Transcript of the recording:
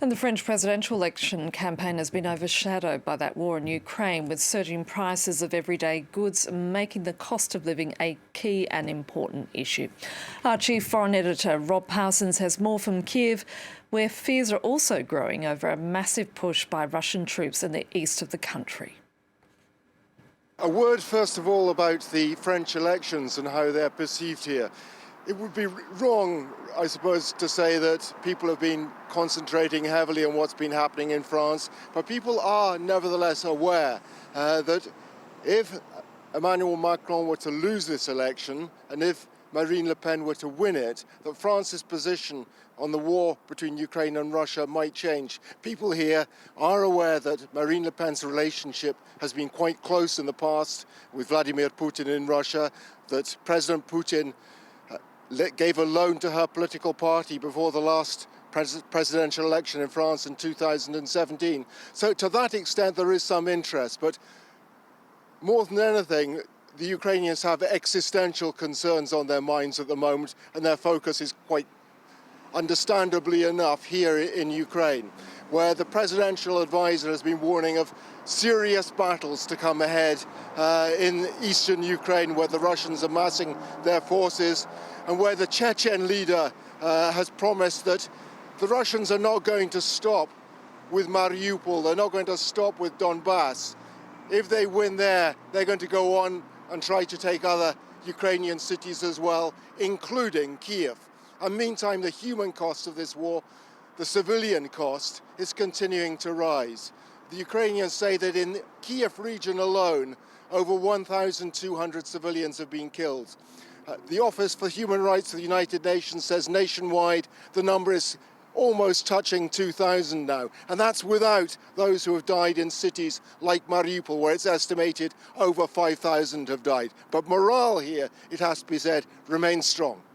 And the French presidential election campaign has been overshadowed by that war in Ukraine, with surging prices of everyday goods making the cost of living a key and important issue. Our chief foreign editor, Rob Parsons, has more from Kyiv, where fears are also growing over a massive push by Russian troops in the east of the country. A word, first of all, about the French elections and how they're perceived here. It would be wrong, I suppose, to say that people have been concentrating heavily on what's been happening in France, but people are nevertheless aware that if Emmanuel Macron were to lose this election and if Marine Le Pen were to win it, that France's position on the war between Ukraine and Russia might change. People here are aware that Marine Le Pen's relationship has been quite close in the past with Vladimir Putin in Russia, that President Putin gave a loan to her political party before the last presidential election in France in 2017. So to that extent there is some interest, but more than anything, the Ukrainians have existential concerns on their minds at the moment, and their focus is quite understandably enough here in Ukraine, where the presidential advisor has been warning of serious battles to come ahead in eastern Ukraine, where the Russians are massing their forces, and where the Chechen leader has promised that the Russians are not going to stop with Mariupol, they're not going to stop with Donbass. If they win there, they're going to go on and try to take other Ukrainian cities as well, including Kyiv. And meantime, the human cost of this war, the civilian cost, is continuing to rise. The Ukrainians say that in the Kyiv region alone, over 1,200 civilians have been killed. The Office for Human Rights of the United Nations says nationwide the number is almost touching 2,000 now. And that's without those who have died in cities like Mariupol, where it's estimated over 5,000 have died. But morale here, it has to be said, remains strong.